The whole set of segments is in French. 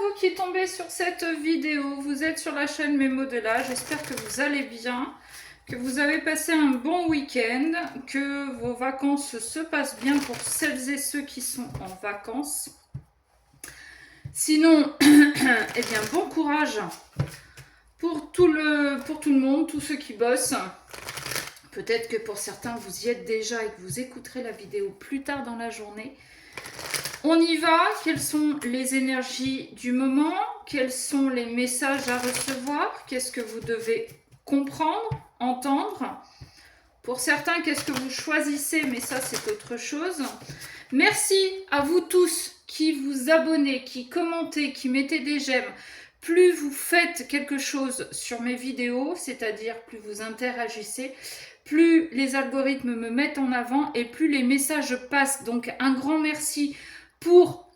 vous qui tombez sur cette vidéo, vous êtes sur la chaîne Mémo de là, j'espère que vous allez bien, que vous avez passé un bon week-end, que vos vacances se passent bien pour celles et ceux qui sont en vacances. Sinon, eh bien bon courage pour tout le monde, tous ceux qui bossent. Peut-être que pour certains vous y êtes déjà et que vous écouterez la vidéo plus tard dans la journée. On y va. Quelles sont les énergies du moment? Quels sont les messages à recevoir? Qu'est-ce que vous devez comprendre, entendre? Pour certains, qu'est-ce que vous choisissez? Mais ça, c'est autre chose. Merci à vous tous qui vous abonnez, qui commentez, qui mettez des j'aime. Plus vous faites quelque chose sur mes vidéos, c'est-à-dire plus vous interagissez, plus les algorithmes me mettent en avant et plus les messages passent. Donc un grand merci pour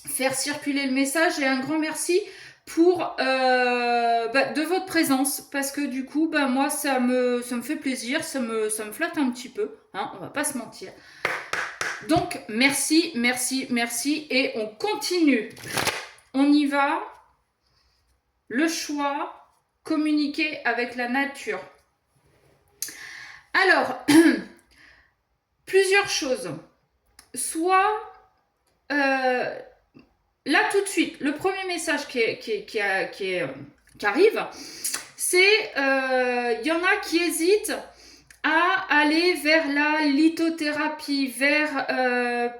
faire circuler le message et un grand merci pour de votre présence, parce que du coup moi ça me fait plaisir, ça me flatte un petit peu, hein, on va pas se mentir. Donc merci, merci, merci, et on continue. On y va. Le choix, communiquer avec la nature. Alors, plusieurs choses. Soit, là tout de suite, le premier message qui arrive, c'est, il y en a qui hésitent à aller vers la lithothérapie, vers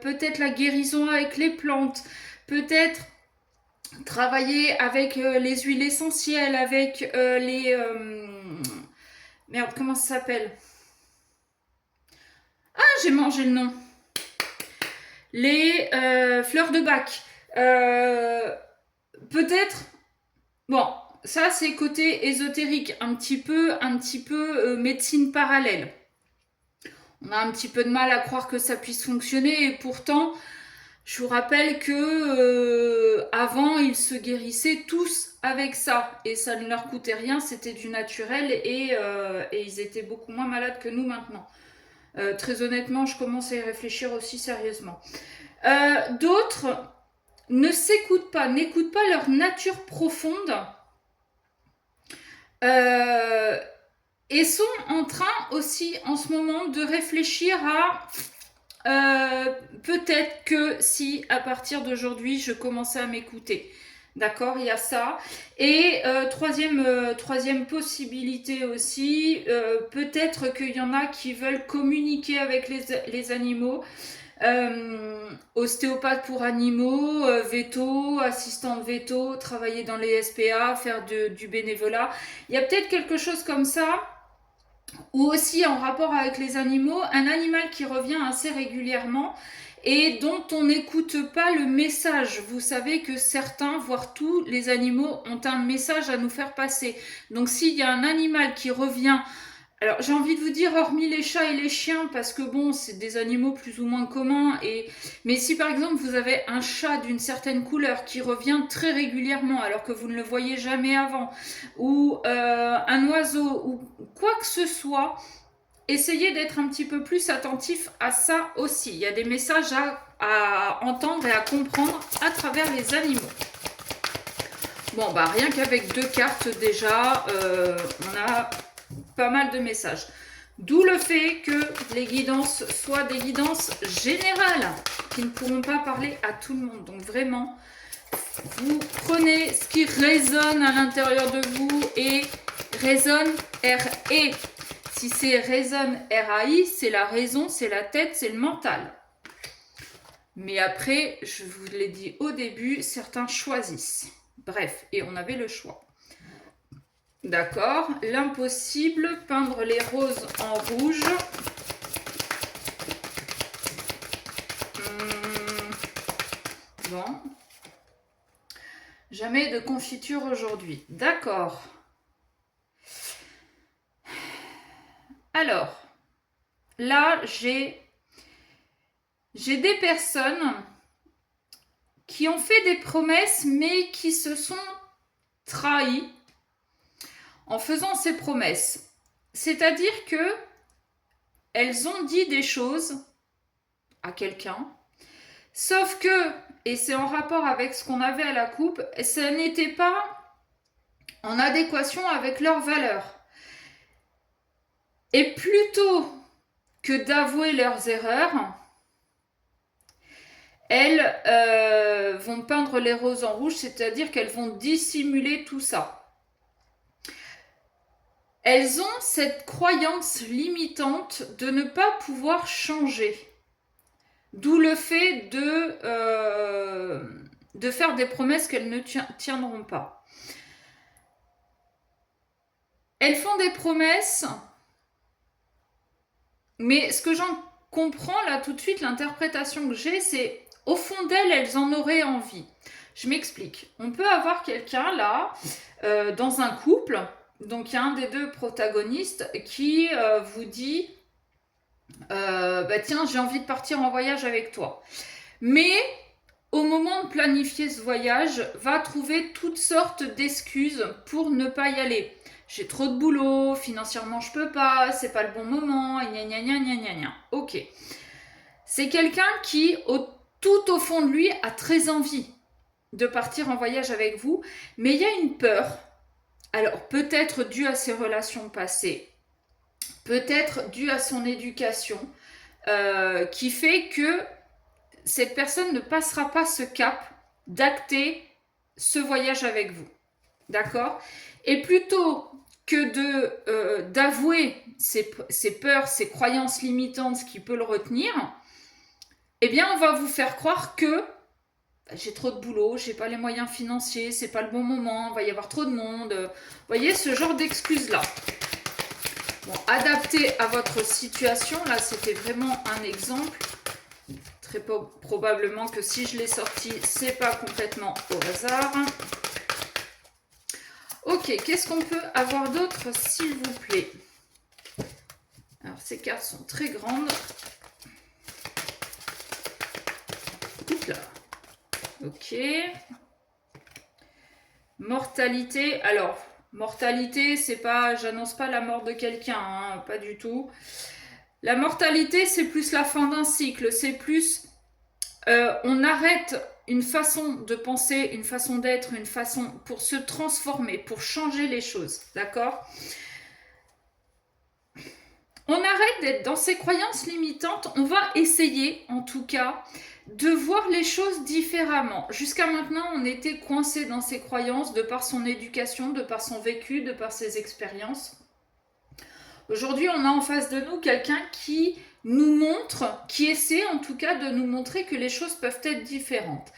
peut-être la guérison avec les plantes, peut-être travailler avec les huiles essentielles, avec les... merde, comment ça s'appelle? Ah, j'ai mangé le nom. Les fleurs de Bach. Peut-être... Bon, ça c'est côté ésotérique, un petit peu médecine parallèle. On a un petit peu de mal à croire que ça puisse fonctionner, et pourtant... Je vous rappelle que avant, ils se guérissaient tous avec ça et ça ne leur coûtait rien, c'était du naturel, et ils étaient beaucoup moins malades que nous maintenant. Très honnêtement, je commence à y réfléchir aussi sérieusement. D'autres ne s'écoutent pas, n'écoutent pas leur nature profonde et sont en train aussi en ce moment de réfléchir à... peut-être que si à partir d'aujourd'hui je commençais à m'écouter, d'accord, il y a ça. Et troisième possibilité aussi, peut-être qu'il y en a qui veulent communiquer avec les animaux, ostéopathe pour animaux, veto, assistante veto, travailler dans les SPA, faire du bénévolat. Il y a peut-être quelque chose comme ça. Ou aussi en rapport avec les animaux, un animal qui revient assez régulièrement et dont on n'écoute pas le message. Vous savez que certains, voire tous les animaux, ont un message à nous faire passer. Donc s'il y a un animal qui revient... Alors j'ai envie de vous dire, hormis les chats et les chiens, parce que bon, c'est des animaux plus ou moins communs, mais si par exemple vous avez un chat d'une certaine couleur qui revient très régulièrement alors que vous ne le voyez jamais avant, ou un oiseau, ou quoi que ce soit, essayez d'être un petit peu plus attentif à ça aussi. Il y a des messages à entendre et à comprendre à travers les animaux. Bon, bah rien qu'avec 2 cartes déjà, on a pas mal de messages. D'où le fait que les guidances soient des guidances générales, qui ne pourront pas parler à tout le monde. Donc vraiment, vous prenez ce qui résonne à l'intérieur de vous, et résonne R-E. Si c'est résonne R-A-I, c'est la raison, c'est la tête, c'est le mental. Mais après, je vous l'ai dit au début, certains choisissent. Bref, et on avait le choix. D'accord, l'impossible, peindre les roses en rouge. Bon. Jamais de confiture aujourd'hui. D'accord. Alors, là, j'ai des personnes qui ont fait des promesses, mais qui se sont trahies en faisant ces promesses. C'est-à-dire que elles ont dit des choses à quelqu'un. Sauf que, et c'est en rapport avec ce qu'on avait à la coupe, ça n'était pas en adéquation avec leurs valeurs. Et plutôt que d'avouer leurs erreurs, elles vont peindre les roses en rouge, c'est-à-dire qu'elles vont dissimuler tout ça. Elles ont cette croyance limitante de ne pas pouvoir changer. D'où le fait de faire des promesses qu'elles ne tiendront pas. Elles font des promesses, mais ce que j'en comprends là tout de suite, l'interprétation que j'ai, c'est au fond d'elles, elles en auraient envie. Je m'explique. On peut avoir quelqu'un là, dans un couple, donc il y a un des deux protagonistes qui vous dit bah tiens, j'ai envie de partir en voyage avec toi. Mais au moment de planifier ce voyage, va trouver toutes sortes d'excuses pour ne pas y aller. J'ai trop de boulot, financièrement je peux pas, c'est pas le bon moment, gna gna gna gna gna gna. Ok. C'est quelqu'un qui, tout au fond de lui, a très envie de partir en voyage avec vous, mais il y a une peur. Alors peut-être due à ses relations passées, peut-être due à son éducation, qui fait que cette personne ne passera pas ce cap d'acter ce voyage avec vous. D'accord? Et plutôt que d'avouer ses peurs, ses croyances limitantes, ce qui peut le retenir, eh bien, on va vous faire croire que j'ai trop de boulot, j'ai pas les moyens financiers, c'est pas le bon moment, il va y avoir trop de monde. Vous voyez, ce genre d'excuses-là. Bon, adapté à votre situation, là, c'était vraiment un exemple. Très probablement que si je l'ai sorti, c'est pas complètement au hasard. Ok, qu'est-ce qu'on peut avoir d'autre, s'il vous plaît? Alors, ces cartes sont très grandes. Oups là. Ok. Mortalité. Alors, mortalité, c'est pas... J'annonce pas la mort de quelqu'un, hein, pas du tout. La mortalité, c'est plus la fin d'un cycle. C'est plus... on arrête une façon de penser, une façon d'être, une façon pour se transformer, pour changer les choses. D'accord ? On arrête d'être dans ces croyances limitantes. On va essayer, en tout cas, de voir les choses différemment. Jusqu'à maintenant, on était coincé dans ces croyances de par son éducation, de par son vécu, de par ses expériences. Aujourd'hui, on a en face de nous quelqu'un qui nous montre, qui essaie en tout cas de nous montrer que les choses peuvent être différentes.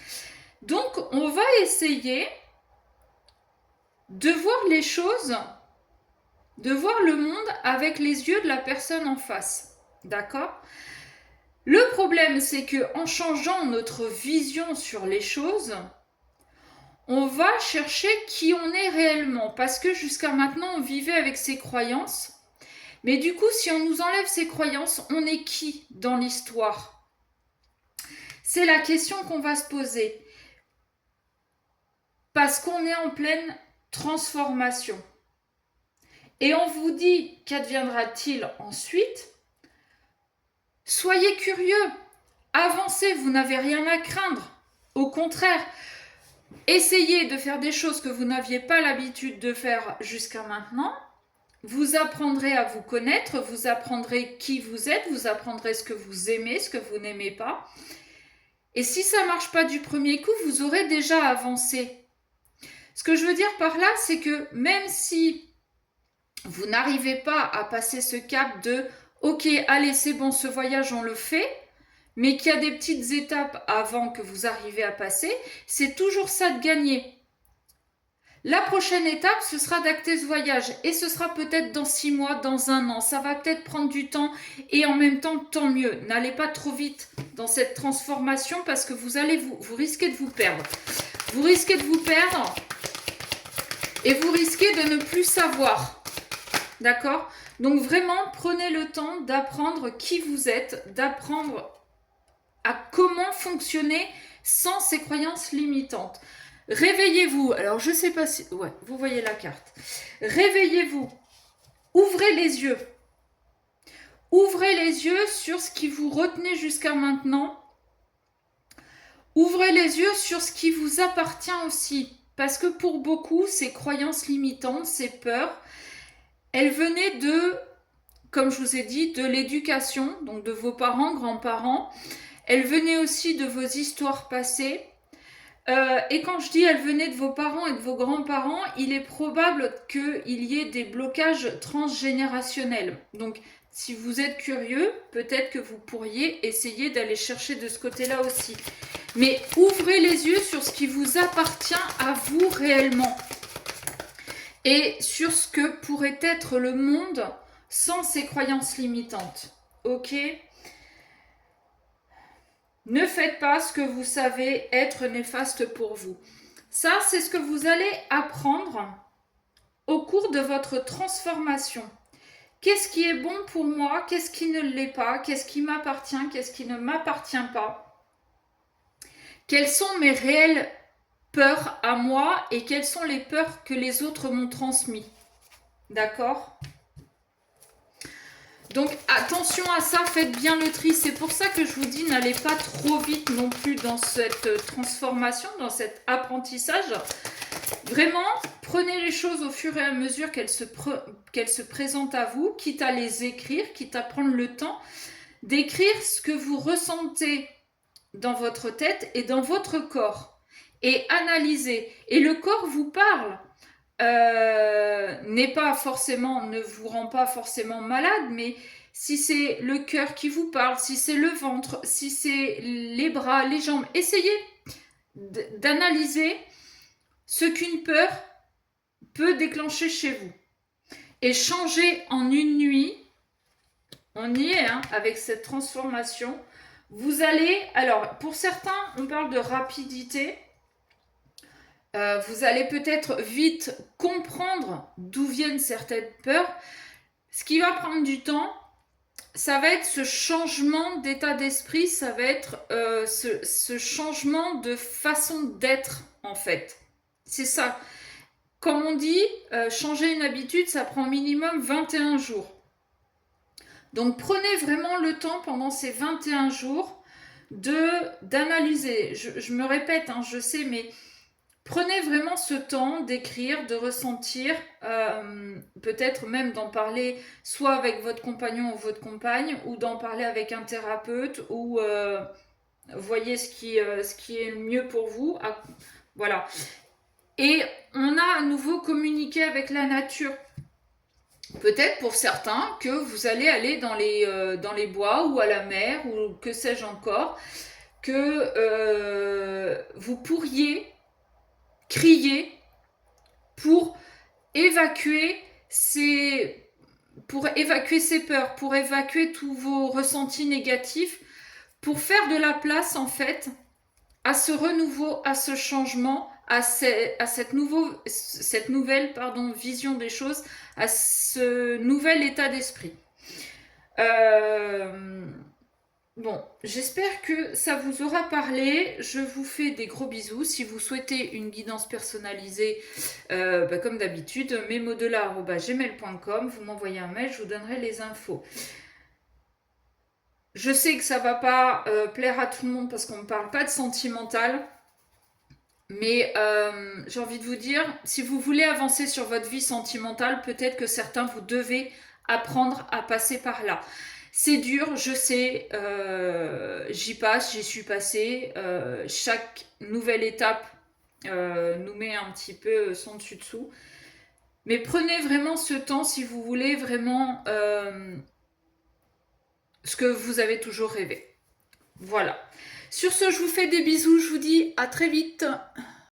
Donc, on va essayer de voir les choses, de voir le monde avec les yeux de la personne en face. D'accord ? Le problème, c'est qu'en changeant notre vision sur les choses, on va chercher qui on est réellement. Parce que jusqu'à maintenant, on vivait avec ses croyances. Mais du coup, si on nous enlève ces croyances, on est qui dans l'histoire? C'est la question qu'on va se poser. Parce qu'on est en pleine transformation. Et on vous dit, qu'adviendra-t-il ensuite? Soyez curieux, avancez, vous n'avez rien à craindre. Au contraire, essayez de faire des choses que vous n'aviez pas l'habitude de faire jusqu'à maintenant. Vous apprendrez à vous connaître, vous apprendrez qui vous êtes, vous apprendrez ce que vous aimez, ce que vous n'aimez pas. Et si ça ne marche pas du premier coup, vous aurez déjà avancé. Ce que je veux dire par là, c'est que même si vous n'arrivez pas à passer ce cap de « Ok, allez, c'est bon, ce voyage, on le fait », mais qu'il y a des petites étapes avant que vous arrivez à passer, c'est toujours ça de gagner. La prochaine étape, ce sera d'acter ce voyage. Et ce sera peut-être dans 6 mois, dans 1 an. Ça va peut-être prendre du temps. Et en même temps, tant mieux. N'allez pas trop vite dans cette transformation parce que vous risquez de vous perdre. Vous risquez de vous perdre. Et vous risquez de ne plus savoir. D'accord ? Donc vraiment, prenez le temps d'apprendre qui vous êtes. D'apprendre à comment fonctionner sans ces croyances limitantes. Réveillez-vous. Alors, je ne sais pas si... Ouais, vous voyez la carte. Réveillez-vous. Ouvrez les yeux. Ouvrez les yeux sur ce qui vous retenait jusqu'à maintenant. Ouvrez les yeux sur ce qui vous appartient aussi. Parce que pour beaucoup, ces croyances limitantes, ces peurs, elles venaient de, comme je vous ai dit, de l'éducation, donc de vos parents, grands-parents. Elles venaient aussi de vos histoires passées. Et quand je dis elles venaient de vos parents et de vos grands-parents, il est probable qu'il y ait des blocages transgénérationnels. Donc, si vous êtes curieux, peut-être que vous pourriez essayer d'aller chercher de ce côté-là aussi. Mais ouvrez les yeux sur ce qui vous appartient à vous réellement. Et sur ce que pourrait être le monde sans ces croyances limitantes. Ok ? Ne faites pas ce que vous savez être néfaste pour vous. Ça, c'est ce que vous allez apprendre au cours de votre transformation. Qu'est-ce qui est bon pour moi? Qu'est-ce qui ne l'est pas? Qu'est-ce qui m'appartient? Qu'est-ce qui ne m'appartient pas? Quelles sont mes réelles peurs à moi et quelles sont les peurs que les autres m'ont transmises? D'accord? Donc attention à ça, faites bien le tri. C'est pour ça que je vous dis, n'allez pas trop vite non plus dans cette transformation, dans cet apprentissage. Vraiment, prenez les choses au fur et à mesure qu'elles se présentent à vous, quitte à les écrire, quitte à prendre le temps d'écrire ce que vous ressentez dans votre tête et dans votre corps. Et analyser. Et le corps vous parle. Ne vous rend pas forcément malade, mais si c'est le cœur qui vous parle, si c'est le ventre, si c'est les bras, les jambes, essayez d'analyser ce qu'une peur peut déclencher chez vous. Et changer en une nuit, on y est hein, avec cette transformation, vous allez, alors pour certains on parle de rapidité, vous allez peut-être vite comprendre d'où viennent certaines peurs. Ce qui va prendre du temps, ça va être ce changement d'état d'esprit, ça va être ce changement de façon d'être en fait. C'est ça. Comme on dit, changer une habitude, ça prend minimum 21 jours. Donc prenez vraiment le temps pendant ces 21 jours d'analyser. Je me répète, hein, je sais, mais prenez vraiment ce temps d'écrire, de ressentir, peut-être même d'en parler soit avec votre compagnon ou votre compagne, ou d'en parler avec un thérapeute, ou voyez ce qui est mieux pour vous. Voilà. Et on a à nouveau communiqué avec la nature. Peut-être pour certains que vous allez aller dans les bois ou à la mer, ou que sais-je encore, que vous pourriez crier pour évacuer ces peurs, pour évacuer tous vos ressentis négatifs, pour faire de la place en fait à ce renouveau, à ce changement, à cette nouvelle vision des choses, à ce nouvel état d'esprit. Bon, j'espère que ça vous aura parlé. Je vous fais des gros bisous. Si vous souhaitez une guidance personnalisée, comme d'habitude, mesmodelà@gmail.com, vous m'envoyez un mail, je vous donnerai les infos. Je sais que ça ne va pas plaire à tout le monde parce qu'on ne parle pas de sentimental. Mais j'ai envie de vous dire, si vous voulez avancer sur votre vie sentimentale, peut-être que certains, vous devez apprendre à passer par là. C'est dur, je sais, j'y suis passée. Chaque nouvelle étape nous met un petit peu son dessus-dessous. Mais prenez vraiment ce temps si vous voulez vraiment ce que vous avez toujours rêvé. Voilà. Sur ce, je vous fais des bisous, je vous dis à très vite.